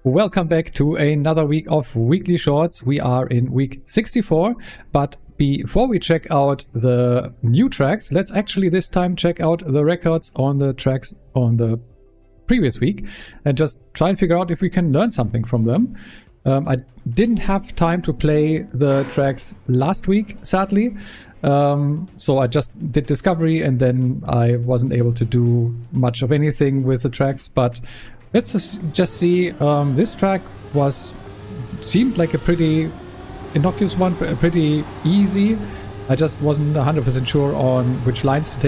Welcome back to another week of Weekly Shorts. We are in week 64, but before we check out the new tracks, let's actually this time check out the records on the tracks on the previous week and just try and figure out if we can learn something from them. I didn't have time to play the tracks last week, sadly, so I just did Discovery and then I wasn't able to do much of anything with the tracks, but let's just see. This track seemed like a pretty innocuous one, pretty easy. I just wasn't 100% sure on which lines to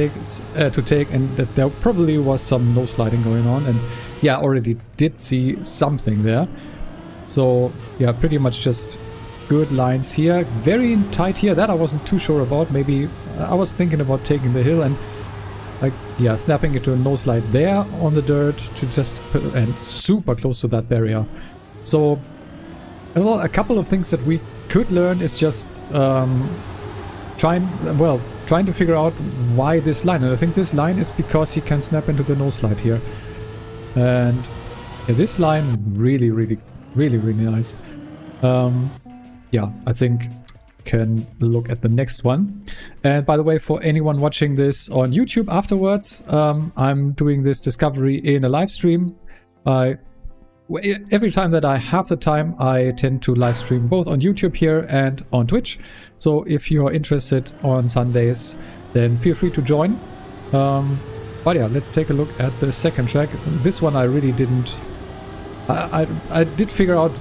take, and that there probably was some no sliding going on. And yeah, already did see something there. So yeah, pretty much just good lines here. Very tight here. That I wasn't too sure about. Maybe I was thinking about taking the hill and snapping it to a no slide there on the dirt to just and super close to that barrier. So a couple of things that we could learn is just trying to figure out why this line. And I think this line is because he can snap into the no slide here. And yeah, this line really nice. I think can look at the next one. And by the way, for anyone watching this on YouTube afterwards, I'm doing this Discovery in a live stream. Every time that I have the time, I tend to live stream both on YouTube here and on Twitch. So if you are interested on Sundays, then feel free to join. But yeah, let's take a look at the second track. This one I really didn't... I did figure out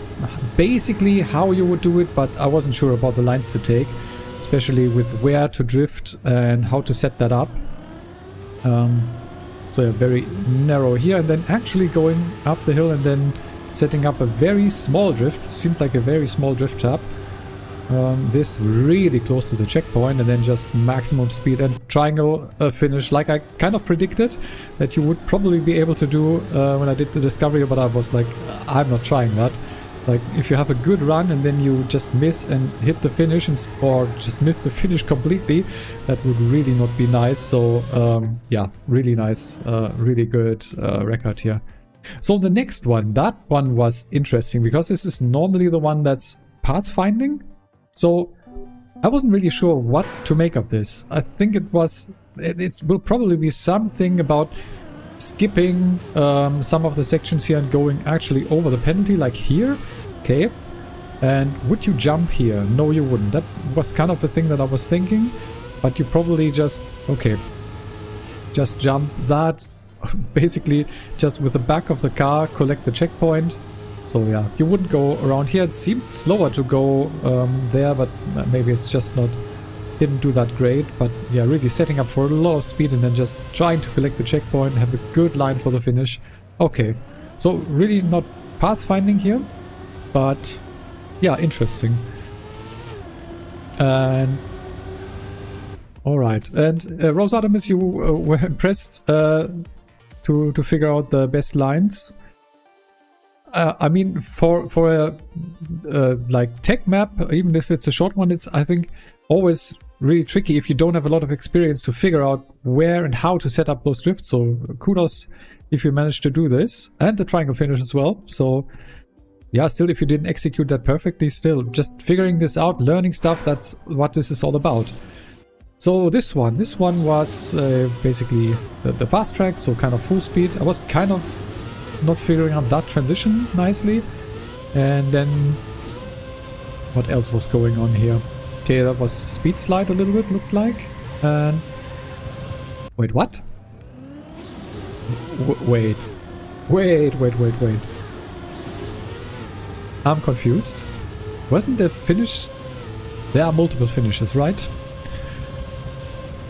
basically how you would do it, but I wasn't sure about the lines to take, especially with where to drift and how to set that up. So yeah, very narrow here, and then actually going up the hill and then setting up a very small drift. Seemed like a very small drift tap. This really close to the checkpoint, and then just maximum speed and triangle finish, like I kind of predicted that you would probably be able to do when I did the Discovery, but I was like, I'm not trying that. Like, if you have a good run and then you just miss and hit the finish or just miss the finish completely, that would really not be nice. So yeah, really nice, really good record here. So the next one, that one was interesting because this is normally the one that's pathfinding. So I wasn't really sure what to make of this. I think it will probably be something about skipping some of the sections here and going actually over the penalty, like here. Okay. And would you jump here? No, you wouldn't. That was kind of a thing that I was thinking. But you probably just jump that. Basically, just with the back of the car, collect the checkpoint. So yeah, you wouldn't go around here. It seemed slower to go there, but maybe it's just didn't do that great. But yeah, really setting up for a lot of speed and then just trying to collect the checkpoint, have a good line for the finish. Okay, so really not pathfinding here, but yeah, interesting. And alright, and Rose Artemis, you were impressed to figure out the best lines. I mean, for a like tech map, even if it's a short one, it's, I think, always really tricky if you don't have a lot of experience to figure out where and how to set up those drifts. So kudos if you managed to do this, and the triangle finish as well. So yeah, still, if you didn't execute that perfectly, still just figuring this out, learning stuff, that's what this is all about. So this one was basically the fast track, so kind of full speed. I was kind of not figuring out that transition nicely. And then what else was going on here? Okay, that was speed slide a little bit, looked like. And wait, what? Wait. I'm confused. Wasn't the finish... There are multiple finishes, right?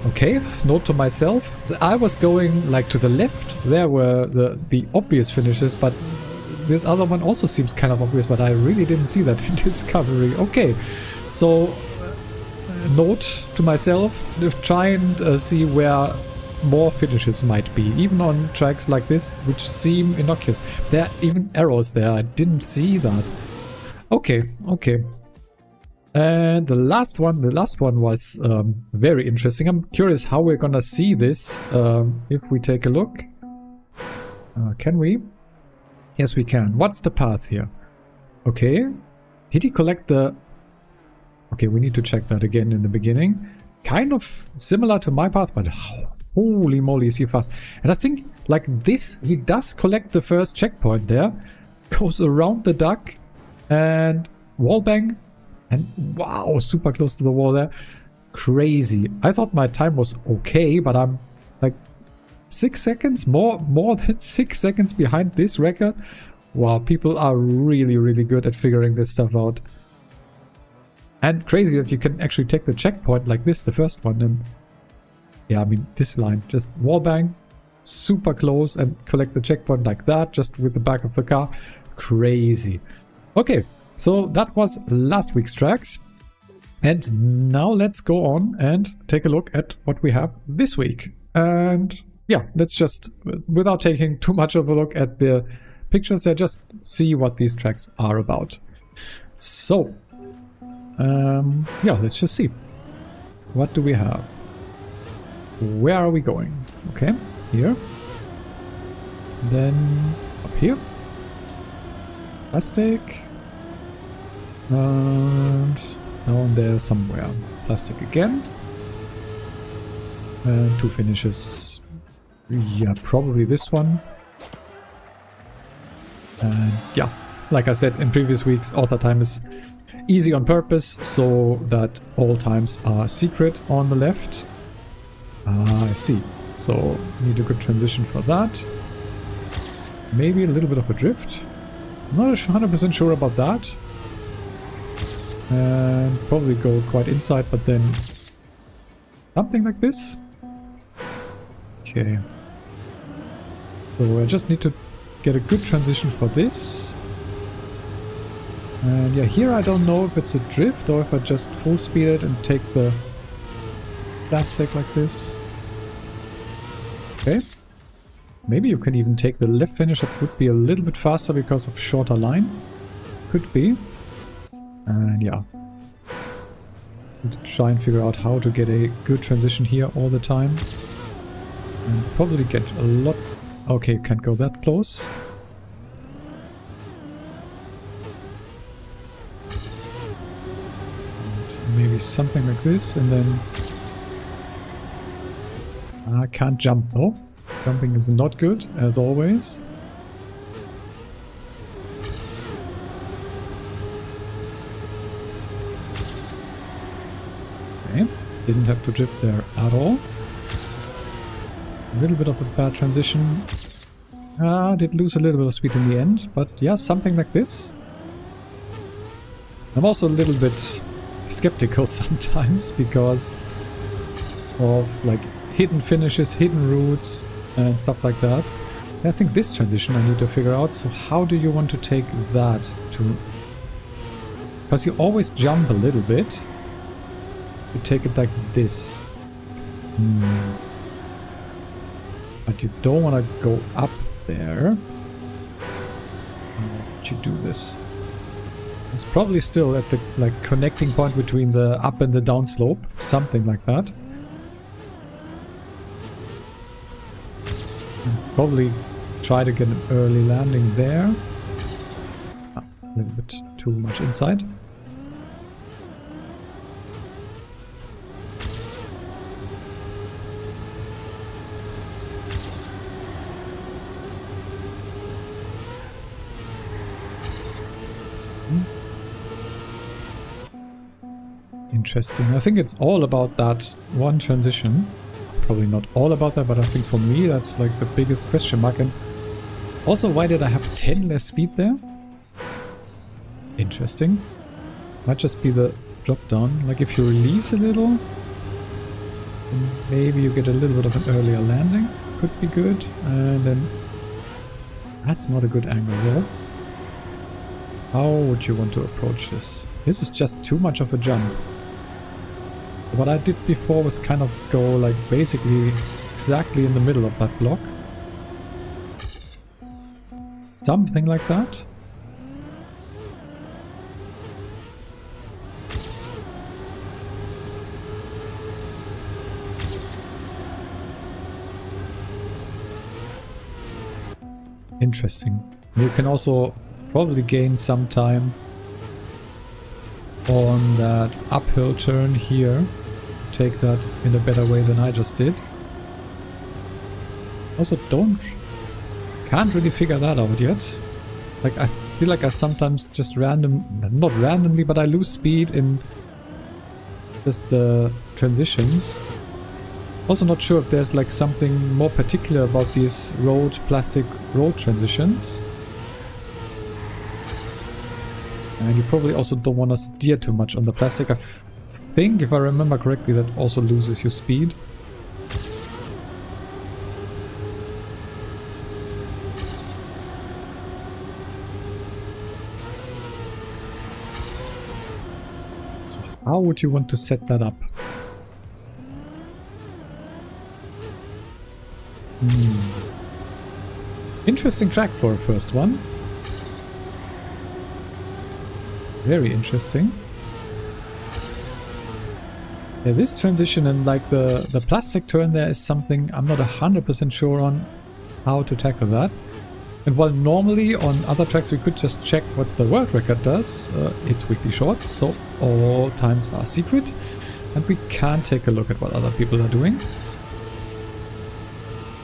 Okay, note to myself. I was going like to the left. There were the obvious finishes, but this other one also seems kind of obvious, but I really didn't see that in Discovery. Okay, so note to myself, try and see where more finishes might be, even on tracks like this, which seem innocuous. There are even arrows there. I didn't see that. Okay. And the last one was very interesting. I'm curious how we're gonna see this if we take a look. Can we? Yes, we can. What's the path here? Okay. Did he collect the... Okay, we need to check that again in the beginning. Kind of similar to my path, but holy moly is he fast. And I think like this, he does collect the first checkpoint there. Goes around the duck and wallbang. And wow, super close to the wall there. Crazy. I thought my time was okay, but I'm like 6 seconds, more than 6 seconds behind this record. Wow, people are really, really good at figuring this stuff out. And crazy that you can actually take the checkpoint like this, the first one. And yeah, I mean, this line, just wallbang, super close, and collect the checkpoint like that, just with the back of the car. Crazy. Okay, so that was last week's tracks. And now let's go on and take a look at what we have this week. And yeah, let's just, without taking too much of a look at the pictures there, just see what these tracks are about. So, yeah, let's just see. What do we have? Where are we going? Okay, here. Then up here. Plastic. And down there somewhere. Plastic again. And 2 finishes. Yeah, probably this one. And yeah, like I said in previous weeks, author time is easy on purpose, so that all times are secret on the left. I see. So need a good transition for that. Maybe a little bit of a drift. I'm not 100% sure about that. And probably go quite inside, but then something like this. Okay. So I just need to get a good transition for this. And yeah, here I don't know if it's a drift or if I just full speed it and take the plastic like this. Okay. Maybe you can even take the left finish. That would be a little bit faster because of shorter line. Could be. And yeah. Need to try and figure out how to get a good transition here all the time. And probably get a lot... Okay, can't go that close. And maybe something like this, and then... I can't jump though. Jumping is not good, as always. Okay, didn't have to drift there at all. A little bit of a bad transition. Did lose a little bit of speed in the end, but yeah, something like this. I'm also a little bit skeptical sometimes because of like hidden finishes, hidden routes and stuff like that. I think this transition I need to figure out. So how do you want to take that to... Because you always jump a little bit. You take it like this. But you don't want to go up there. How would you do this? It's probably still at the like connecting point between the up and the down slope. Something like that. And probably try to get an early landing there. A little bit too much inside. Interesting. I think it's all about that one transition. Probably not all about that, but I think for me that's like the biggest question mark. And also, why did I have 10 less speed there? Interesting. Might just be the drop down. Like if you release a little, maybe you get a little bit of an earlier landing. Could be good. And then that's not a good angle though. How would you want to approach this? This is just too much of a jump. What I did before was kind of go like basically exactly in the middle of that block. Something like that. Interesting. You can also probably gain some time on that uphill turn here. Take that in a better way than I just did. Also can't really figure that out yet. Like, I feel like I sometimes just not randomly, but I lose speed in just the transitions. Also not sure if there's like something more particular about these plastic road transitions. And you probably also don't want to steer too much on the plastic. I think, if I remember correctly, that also loses your speed. So how would you want to set that up? Interesting track for a first one. Very interesting. Yeah, this transition and like the plastic turn there is something I'm not 100% sure on how to tackle that. And while normally on other tracks we could just check what the world record does, it's weekly shorts, so all times are secret, and we can't take a look at what other people are doing.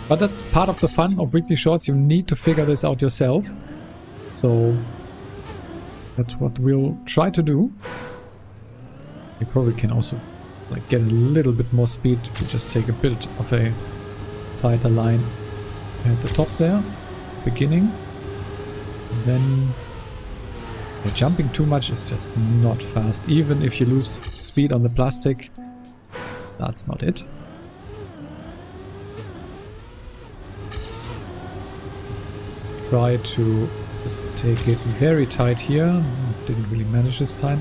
But that's part of the fun of weekly shorts. You need to figure this out yourself. So that's what we'll try to do. You probably can also like get a little bit more speed if you just take a bit of a tighter line at the top there, beginning. And then jumping too much is just not fast. Even if you lose speed on the plastic, that's not it. Let's try to just take it very tight here. Didn't really manage this time.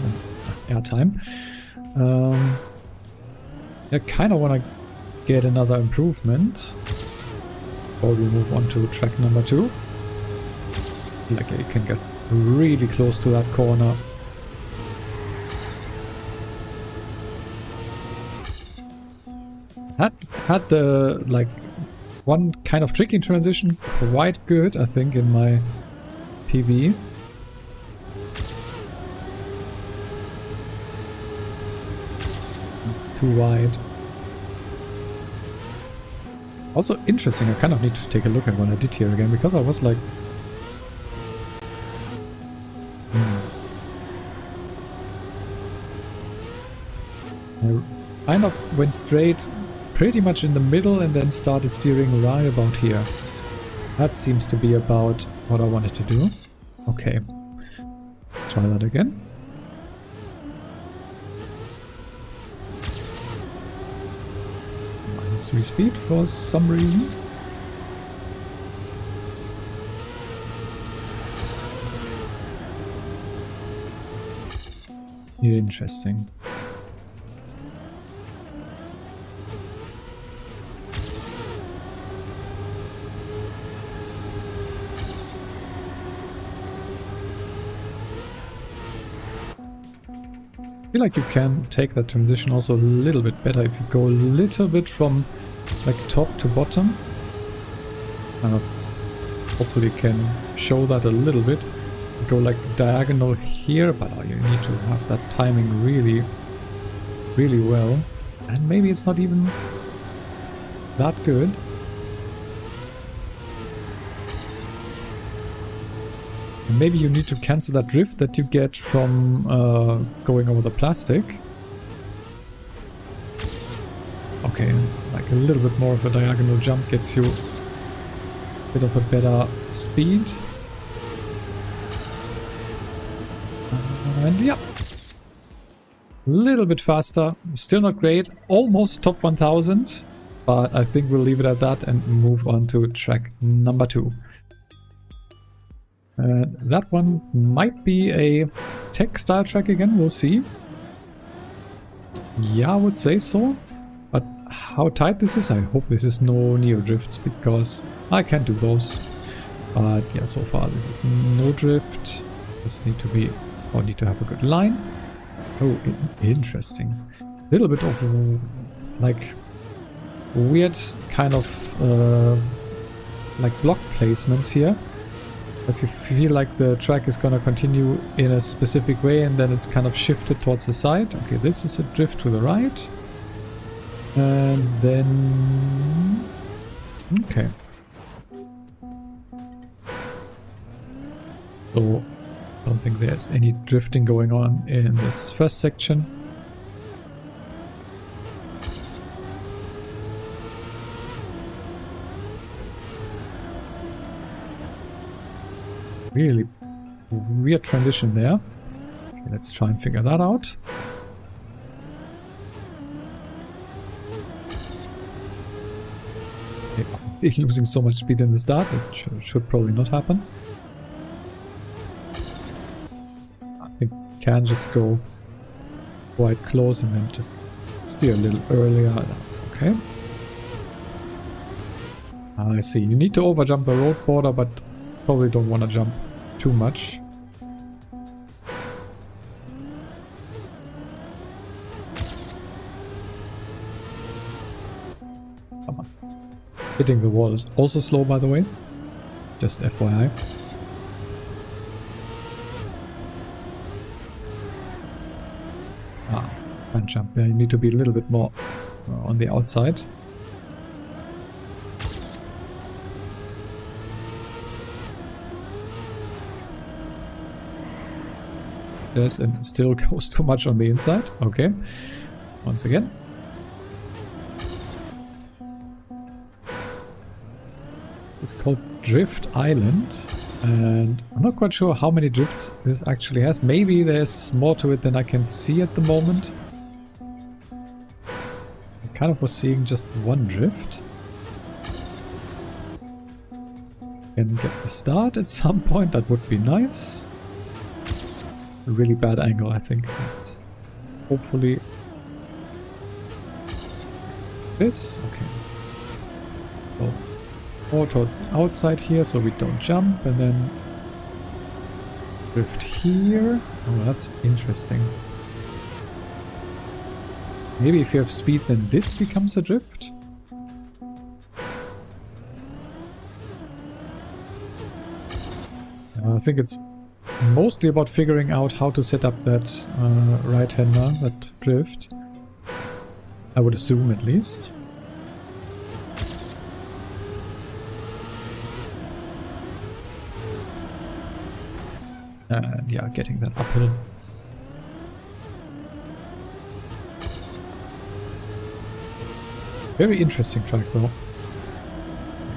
Air time. I kind of want to get another improvement before we move on to track number 2. Like, you can get really close to that corner. Had the like one kind of tricky transition quite good, I think, in my PB. It's too wide. Also interesting, I kind of need to take a look at what I did here again, because I was like... I kind of went straight pretty much in the middle and then started steering right about here. That seems to be about what I wanted to do. Okay, let's try that again. -3 speed for some reason. Interesting. I feel like you can take that transition also a little bit better if you go a little bit from like top to bottom. Hopefully can show that a little bit. Go like diagonal here, but you need to have that timing really, really well. And maybe it's not even that good. Maybe you need to cancel that drift that you get from going over the plastic. Okay, like a little bit more of a diagonal jump gets you a bit of a better speed. And yeah, a little bit faster. Still not great. Almost top 1000. But I think we'll leave it at that and move on to track number 2. That one might be a tech style track again, we'll see. Yeah, I would say so. But how tight this is, I hope this is no neo drifts, because I can't do those. But yeah, so far this is no drift. Just need to be, or need to have a good line. Oh, interesting. A little bit of like weird kind of like block placements here. Because you feel like the track is gonna continue in a specific way and then it's kind of shifted towards the side. Okay, this is a drift to the right. And then... okay. So, I don't think there's any drifting going on in this first section. Really weird transition there. Okay, let's try and figure that out. Okay, losing so much speed in the start, it should probably not happen. I think can just go quite close and then just steer a little earlier. That's okay. I see. You need to overjump the road border, but probably don't want to jump too much. Come on. Hitting the wall is also slow, by the way. Just FYI. Can't jump there. You need to be a little bit more on the outside. And still goes too much on the inside. Okay. Once again. It's called Drift Island. And I'm not quite sure how many drifts this actually has. Maybe there's more to it than I can see at the moment. I kind of was seeing just one drift. Can get the start at some point. That would be nice. A really bad angle, I think. Let's hopefully this. Okay. So more towards the outside here so we don't jump, and then drift here. Oh, that's interesting. Maybe if you have speed, then this becomes a drift. I think it's mostly about figuring out how to set up that right-hander, that drift. I would assume, at least. And yeah, getting that uphill. Very interesting track, though.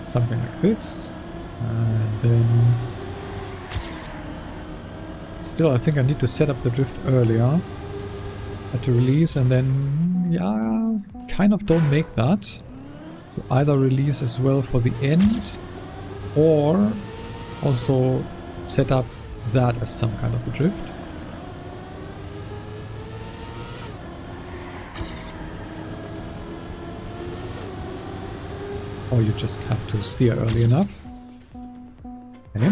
Something like this. And then... still, I think I need to set up the drift earlier at the release, and then, yeah, kind of don't make that. So either release as well for the end, or also set up that as some kind of a drift. Or you just have to steer early enough. Okay.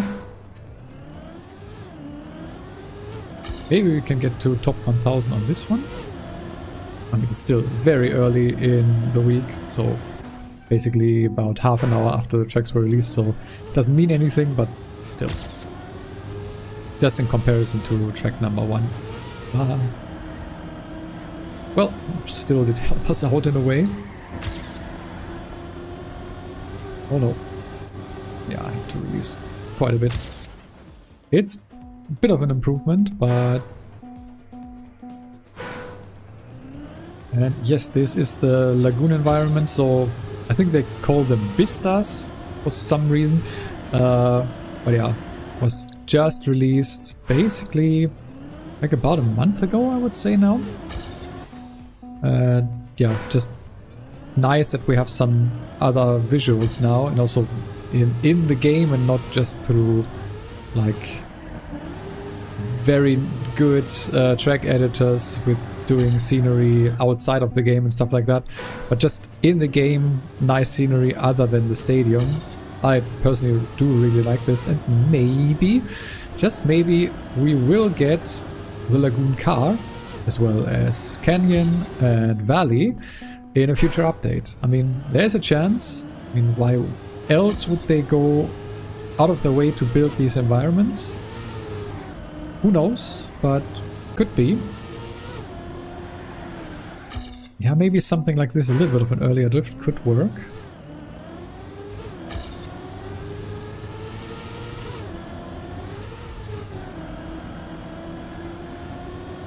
Maybe we can get to top 1000 on this one. I mean, it's still very early in the week, so basically about half an hour after the tracks were released, so it doesn't mean anything, but still. Just in comparison to track number 1. Well, still did help us out in a way. Oh no. Yeah, I have to release quite a bit. It's a bit of an improvement, but... and yes, this is the lagoon environment, so I think they call them vistas for some reason. But yeah, was just released basically like about a month ago, I would say now. Yeah, just nice that we have some other visuals now, and also in the game and not just through like very good track editors with doing scenery outside of the game and stuff like that, but just in the game, nice scenery other than the stadium. I personally do really like this, and maybe, just maybe, we will get the Lagoon car as well as Canyon and Valley in a future update. I mean, there's a chance. I mean, why else would they go out of their way to build these environments. Who knows, but could be. Yeah, maybe something like this, a little bit of an earlier drift could work.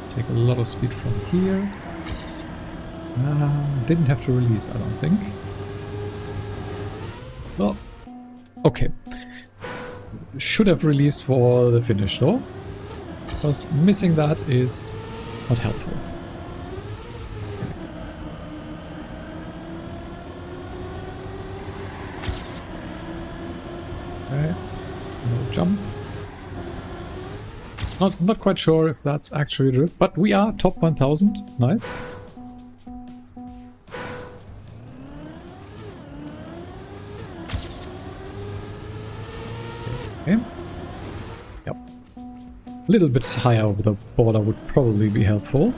Take a lot of speed from here. Didn't have to release, I don't think. Well, okay. Should have released for the finish though, because missing that is not helpful. Okay, no jump. Not quite sure if that's actually drift, but we are top 1000. Nice. Okay. Yep. A little bit higher over the border would probably be helpful.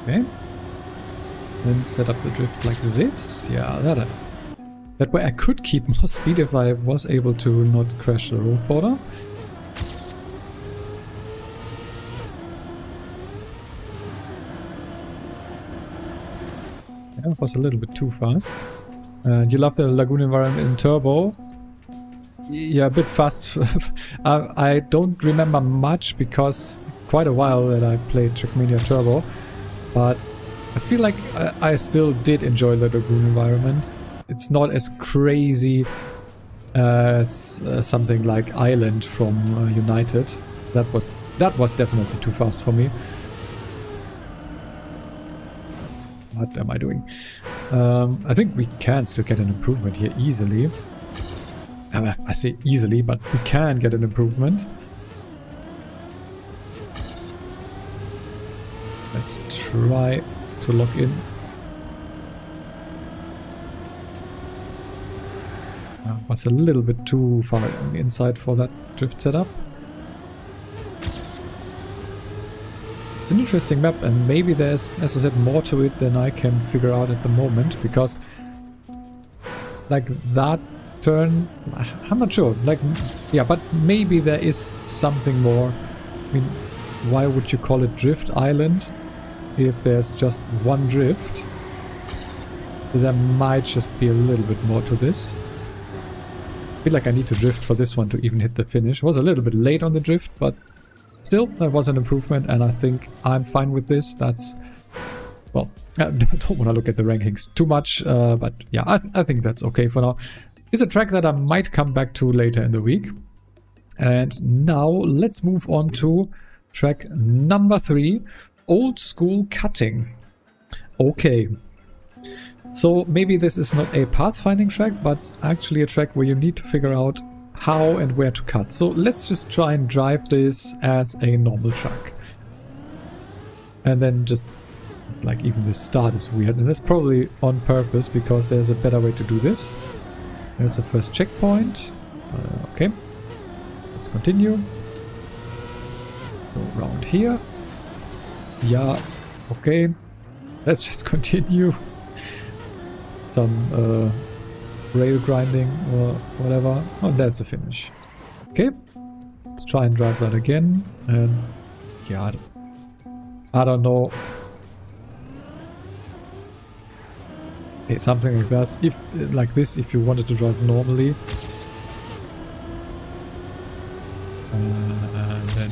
Okay. Then set up the drift like this. Yeah, that way I could keep more speed if I was able to not crash the road border. Yeah, it was a little bit too fast. And you love the lagoon environment in Turbo. Yeah, a bit fast. I don't remember much because quite a while that I played Trackmania Turbo. But I feel like I still did enjoy the lagoon environment. It's not as crazy as something like Island from United. That was definitely too fast for me. What am I doing? I think we can still get an improvement here easily. I say easily, but we can get an improvement. Let's try to lock in. Was a little bit too far on the inside for that drift setup. It's an interesting map, and maybe there's, as I said, more to it than I can figure out at the moment, because like that turn, I'm not sure, like, yeah, but maybe there is something more. I mean, why would you call it Drift Island if there's just one drift? There might just be a little bit more to this. I feel like I need to drift for this one to even hit the finish. Was a little bit late on the drift, but still, that was an improvement, and I think I'm fine with this. That's, well, I don't want to look at the rankings too much, but yeah, I think that's okay for now. It's a track that I might come back to later in the week. And now let's move on to track number 3, Old School Cutting. Okay. So maybe this is not a pathfinding track, but actually a track where you need to figure out how and where to cut. So let's just try and drive this as a normal track. And then just, like, even the start is weird. And that's probably on purpose, because there's a better way to do this. There's the first checkpoint. Okay. Let's continue. Go around here. Yeah. Okay. Let's just continue. Some rail grinding or whatever. Oh, that's the finish. Okay, let's try and drive that again. And yeah, I don't know. Okay, something like that. If you wanted to drive normally, then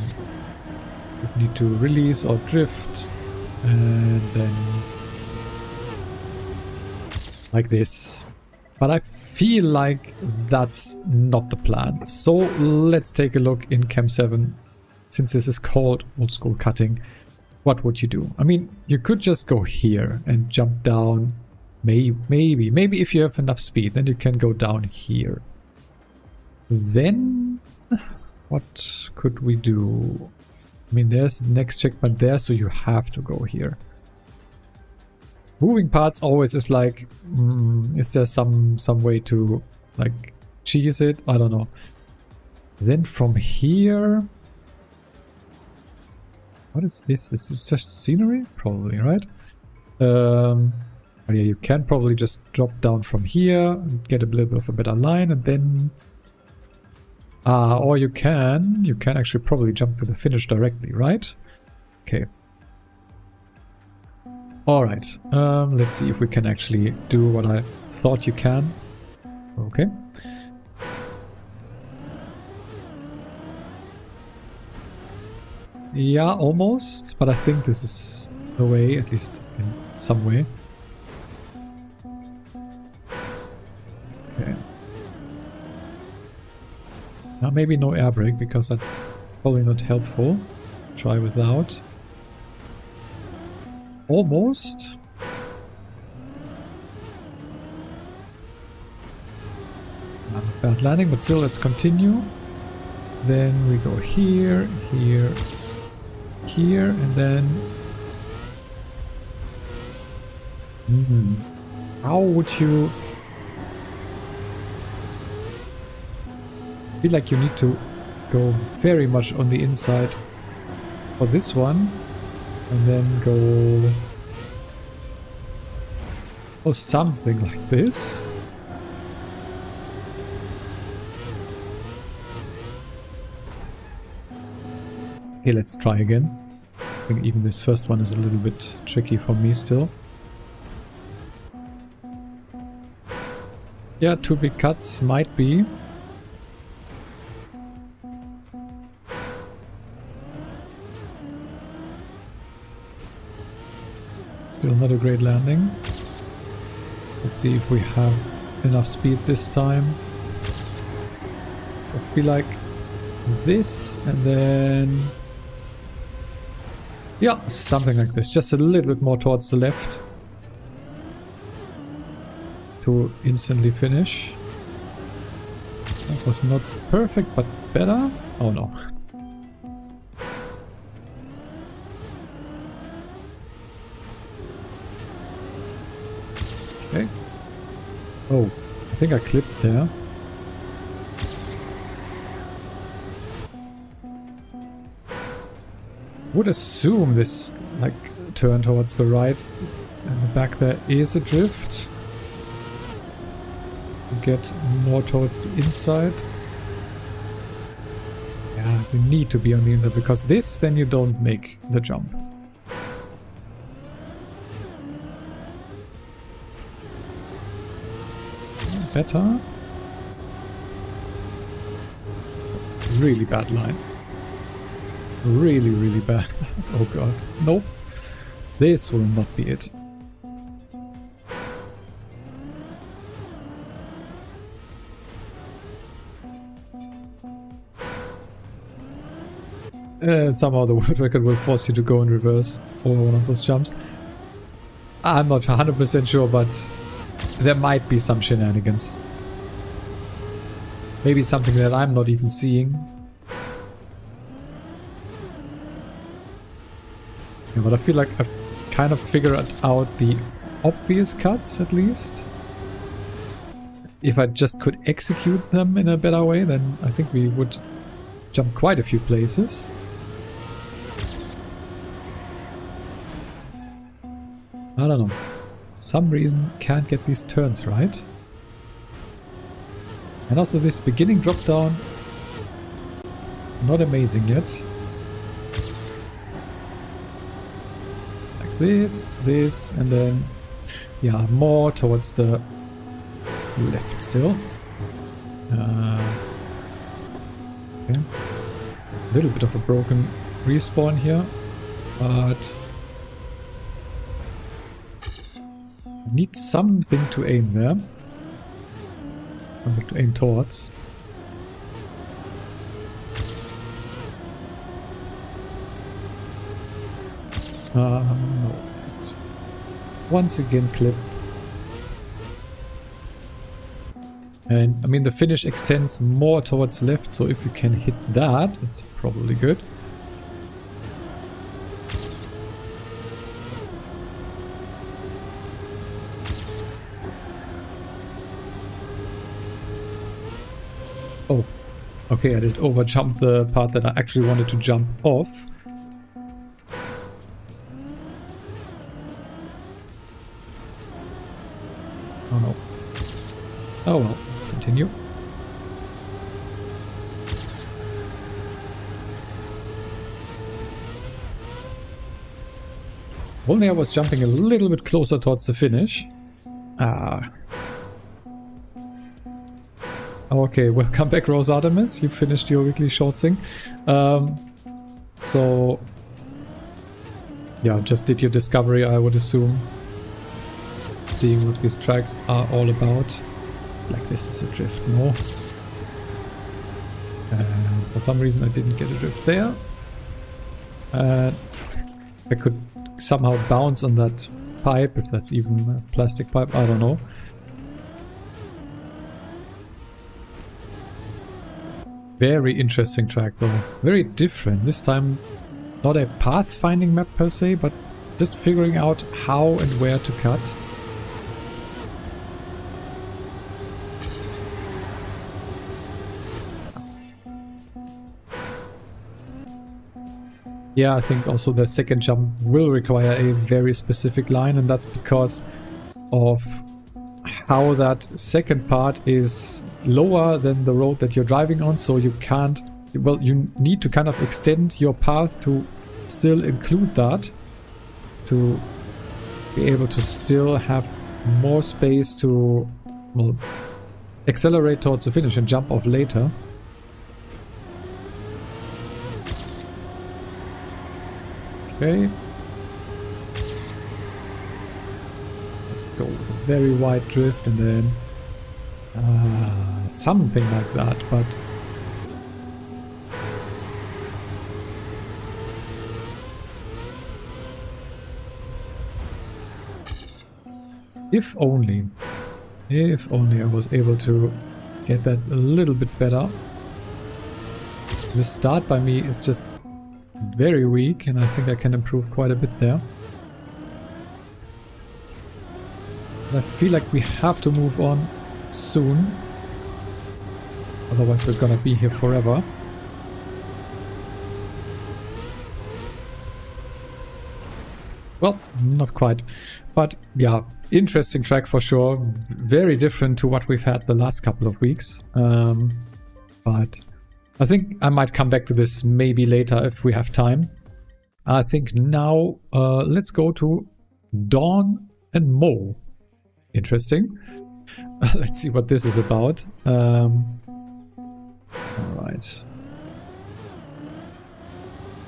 you need to release or drift, and then like this. But I feel like that's not the plan. So let's take a look in Cam 7. Since this is called Old School Cutting, what would you do? I mean, you could just go here and jump down. Maybe if you have enough speed, then you can go down here. Then what could we do? I mean, there's the next checkpoint there, so you have to go here. Moving parts always is like, is there some way to like cheese it? I don't know. Then from here, what is this? Is this just scenery? Probably, right? But yeah, you can probably just drop down from here and get a little bit of a better line, and then or you can actually probably jump to the finish directly, right? Okay. Alright, let's see if we can actually do what I thought you can. Okay. Yeah, almost, but I think this is the way, at least in some way. Okay. Now maybe no air brake, because that's probably not helpful. Try without. Almost. Bad landing, but still, let's continue. Then we go here, here, here, and then... How would you... I feel like you need to go very much on the inside for this one, and then go... or something like this. Okay, let's try again. I think even this first one is a little bit tricky for me still. Yeah, 2 big cuts might be. Still not a great landing. Let's see if we have enough speed this time. I feel like this, and then... yeah, something like this. Just a little bit more towards the left. To instantly finish. That was not perfect, but better. Oh no. Okay. Oh, I think I clipped there. Would assume this, like, turn towards the right, and the back there is a drift. Get more towards the inside. Yeah, you need to be on the inside, because this, then you don't make the jump. Better. Really bad line. Really, really bad. Oh god. Nope. This will not be it. Somehow the world record will force you to go in reverse over one of those jumps. I'm not 100% sure, but there might be some shenanigans. Maybe something that I'm not even seeing. Yeah, but I feel like I've kind of figured out the obvious cuts, at least. If I just could execute them in a better way, then I think we would jump quite a few places. I don't know. For some reason can't get these turns right. And also this beginning drop down, not amazing yet. Like this, and then, yeah, more towards the left still. Okay. A little bit of a broken respawn here, but I need something to aim there. Something to aim towards. No. Once again clip. And I mean the finish extends more towards left, so if you can hit that, it's probably good. Oh, okay, I did overjump the part that I actually wanted to jump off. Oh well, let's continue. Only I was jumping a little bit closer towards the finish. Ah. Okay, welcome back, Rose Artemis. You finished your weekly shortsing. So, yeah, just did your discovery, I would assume. Seeing what these tracks are all about. Like this is a drift, no. For some reason I didn't get a drift there. I could somehow bounce on that pipe, if that's even a plastic pipe, I don't know. Very interesting track though, very different. This time not a path-finding map per se, but just figuring out how and where to cut. Yeah, I think also the second jump will require a very specific line, and that's because of how that second part is lower than the road that you're driving on, so you can't, well, you need to kind of extend your path to still include that, to be able to still have more space to, well, accelerate towards the finish and jump off later. Okay. Let's go with a very wide drift and then something like that, but if only I was able to get that a little bit better. The start by me is just very weak, and I think I can improve quite a bit there. And I feel like we have to move on soon, otherwise we're gonna be here forever. Well, not quite, but yeah, interesting track for sure. Very different to what we've had the last couple of weeks, but I think I might come back to this maybe later if we have time. I think now let's go to Dawn and Mo. Interesting. Let's see what this is about. Alright.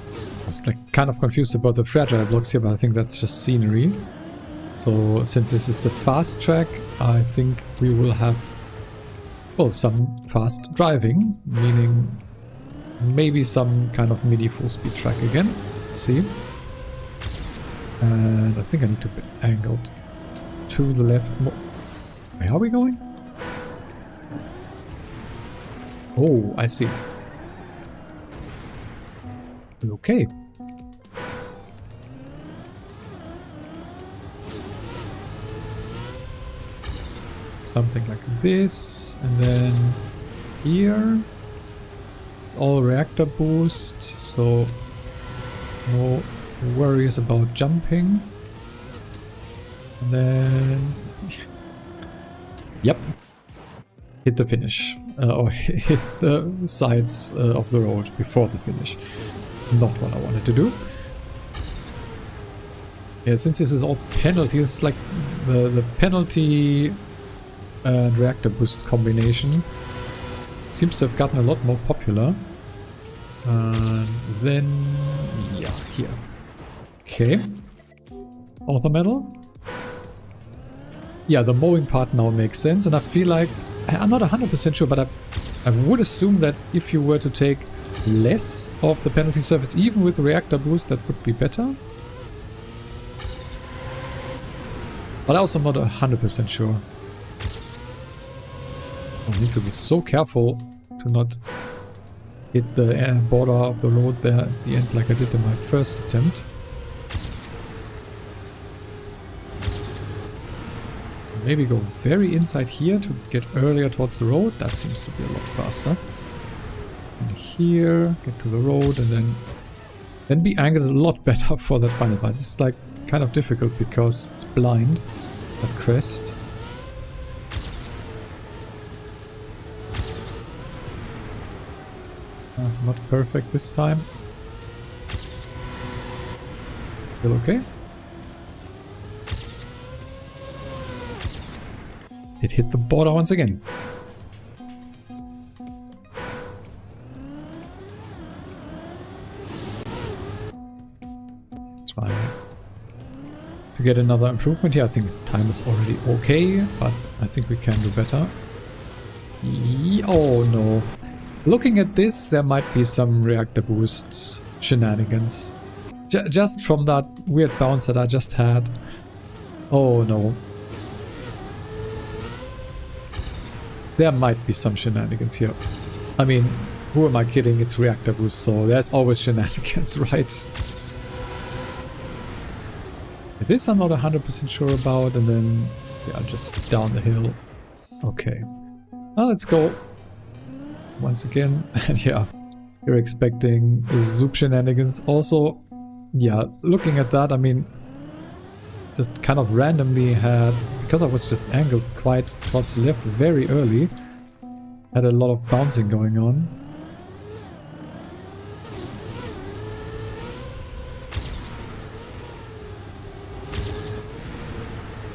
I was like kind of confused about the fragile blocks here, but I think that's just scenery. So since this is the fast track, I think we will have, well, some fast driving, meaning maybe some kind of mini full speed track again. Let's see. And I think I need to be angled to the left more. Where are we going? Oh, I see. Okay. Something like this, and then here it's all reactor boost, so no worries about jumping. And then, yep, hit the finish, or hit the sides of the road before the finish. Not what I wanted to do. Yeah, since this is all penalties, it's like the penalty and reactor boost combination seems to have gotten a lot more popular. And then, yeah, here. Okay. Author medal. Yeah, the mowing part now makes sense, and I feel like, I'm not 100% sure, but I would assume that if you were to take less of the penalty surface, even with reactor boost, that would be better. But I'm also not 100% sure. I need to be so careful to not hit the border of the road there at the end like I did in my first attempt. Maybe go very inside here to get earlier towards the road. That seems to be a lot faster. And here, get to the road, and then be angled a lot better for that final part. This is like kind of difficult because it's blind, that crest. Not perfect this time. Still okay? It hit the border once again. Try to get another improvement here. I think time is already okay, but I think we can do better. Oh no. Looking at this, there might be some reactor boost shenanigans. Just from that weird bounce that I just had. Oh no. There might be some shenanigans here. I mean, who am I kidding? It's reactor boost, so there's always shenanigans, right? This I'm not 100% sure about, and then, yeah, just down the hill. Okay. Now let's go once again. And yeah, you're expecting zoop shenanigans. Also, yeah, looking at that, I mean, just kind of randomly had, because I was just angled quite towards the left very early, had a lot of bouncing going on.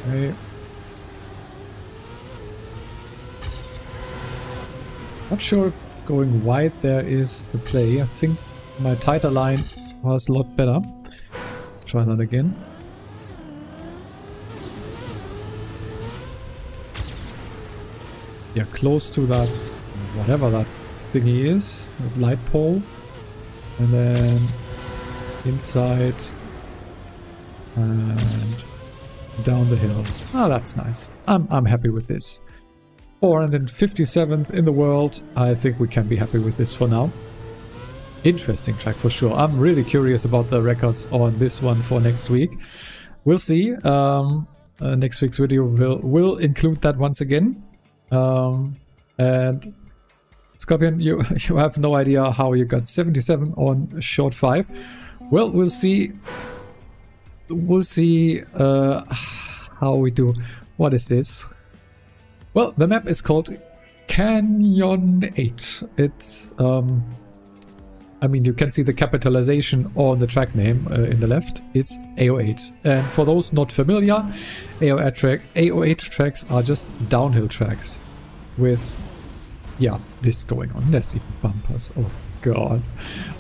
Okay. Not sure if going wide there is the play. I think my tighter line was a lot better. Let's try that again. Yeah, close to that, whatever that thingy is, that light pole. And then inside and down the hill. Ah, that's nice. I'm happy with this. 457th in the world. I think we can be happy with this for now. Interesting track for sure. I'm really curious about the records on this one for next week. We'll see. Next week's video will include that once again. And Scorpion, you have no idea how you got 77 on short 5. Well, we'll see. We'll see how we do. What is this? Well, the map is called Canyon 8. It's I mean, you can see the capitalization on the track name in the left. It's AO8. And for those not familiar, AO8 tracks are just downhill tracks with, yeah, this going on. There's even bumpers. Oh god.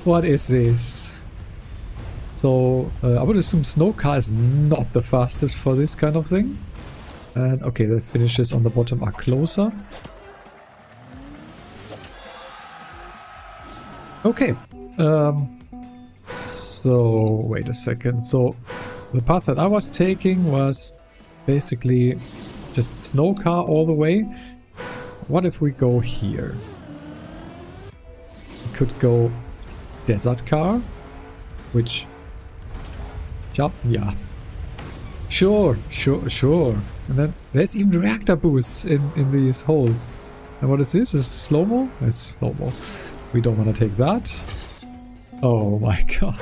What is this? So, I would assume snow car is not the fastest for this kind of thing. And okay, the finishes on the bottom are closer. Okay. So, wait a second. So, the path that I was taking was basically just snow car all the way. What if we go here? We could go desert car, which... yeah. Sure. And then there's even reactor boosts in these holes. And what is this? Is slow-mo? It's slow-mo. We don't want to take that. Oh my god.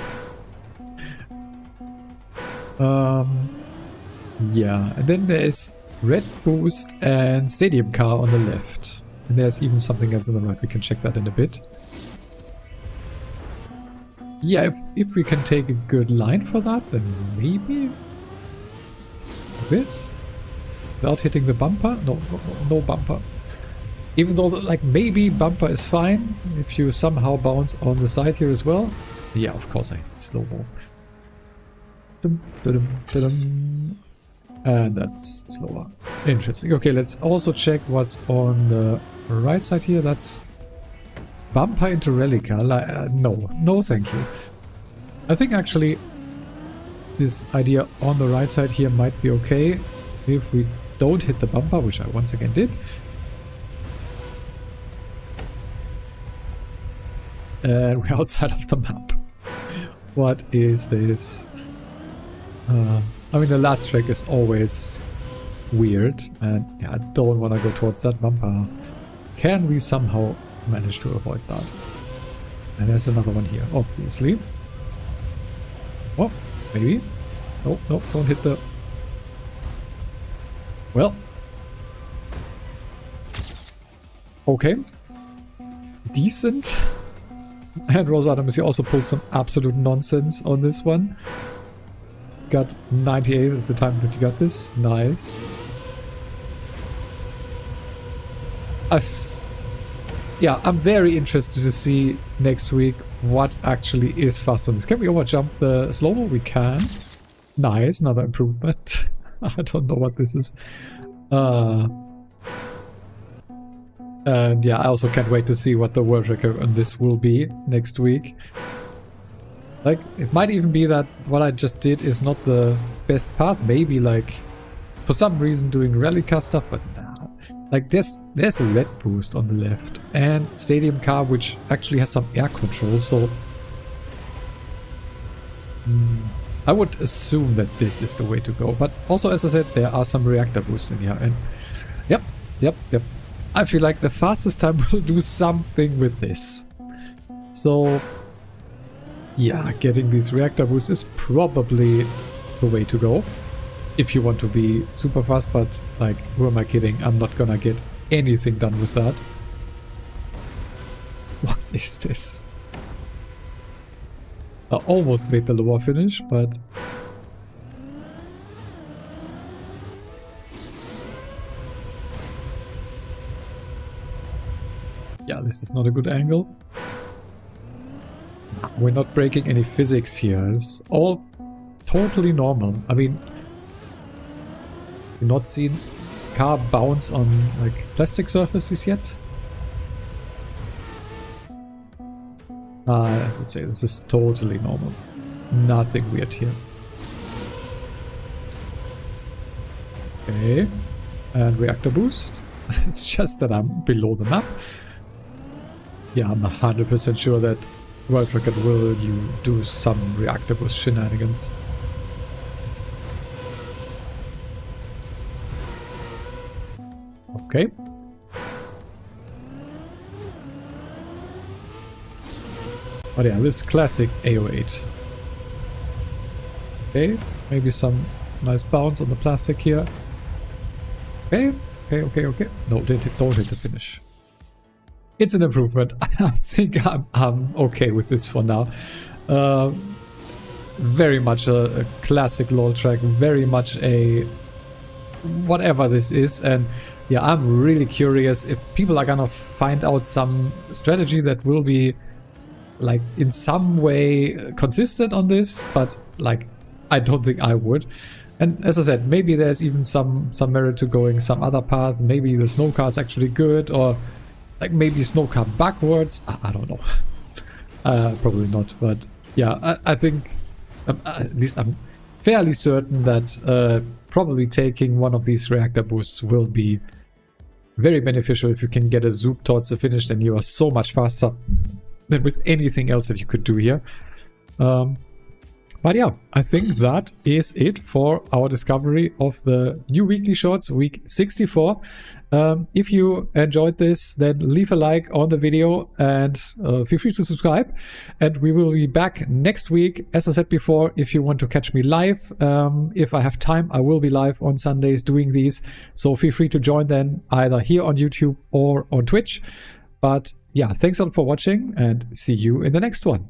Yeah, and then there's red boost and stadium car on the left. And there's even something else on the right. We can check that in a bit. Yeah, if we can take a good line for that, then maybe this without hitting the bumper. No bumper. Even though, like, maybe bumper is fine if you somehow bounce on the side here as well. Yeah, of course I hit slow-mo. And that's slower. Interesting. Okay, let's also check what's on the right side here. That's bumper into Relica. No thank you. I think actually this idea on the right side here might be okay if we don't hit the bumper, which I once again did. And we're outside of the map. What is this? I mean, the last track is always weird, and yeah, I don't want to go towards that bumper. Can we somehow manage to avoid that? And there's another one here, obviously. Oh, maybe. No, don't hit the... Well. Okay. Decent. And Rosadamus, you also pulled some absolute nonsense on this one. Got 98 at the time that you got this. Nice. Yeah, I'm very interested to see next week what actually is fast on this. Can we overjump the slow-mo? We can. Nice, another improvement. I don't know what this is. And yeah, I also can't wait to see what the world record on this will be next week. Like, it might even be that what I just did is not the best path. Maybe, like, for some reason doing rally car stuff, but nah. Like, there's a red boost on the left. And stadium car, which actually has some air control, so... I would assume that this is the way to go. But also, as I said, there are some reactor boosts in here. And yep. I feel like the fastest time will do something with this. So... yeah, getting these reactor boosts is probably the way to go. If you want to be super fast, but like, who am I kidding? I'm not gonna get anything done with that. What is this? I almost made the lower finish, but... yeah, this is not a good angle. We're not breaking any physics here. It's all totally normal. I mean, you've not seen car bounce on like plastic surfaces yet? I would say this is totally normal. Nothing weird here. Okay. And reactor boost. It's just that I'm below the map. Yeah, I'm 100% sure that World Record will you do some reactor boost shenanigans. Okay. But yeah, this classic AO8. Okay, maybe some nice bounce on the plastic here. Okay. No, don't hit the finish. It's an improvement. I think I'm okay with this for now. Very much a classic LoL track, very much a whatever this is, and yeah, I'm really curious if people are gonna find out some strategy that will be like in some way consistent on this, but like I don't think I would. And as I said, maybe there's even some merit to going some other path. Maybe the snow car is actually good, or like maybe snow car backwards. I don't know. Probably not, but yeah, I think at least I'm fairly certain that probably taking one of these reactor boosts will be very beneficial. If you can get a zoop towards the finish, then you are so much faster than with anything else that you could do here. But yeah, I think that is it for our discovery of the new weekly shorts, week 64. If you enjoyed this, then leave a like on the video and feel free to subscribe. And we will be back next week. As I said before, if you want to catch me live, if I have time, I will be live on Sundays doing these. So feel free to join then either here on YouTube or on Twitch. But yeah, thanks a lot for watching and see you in the next one.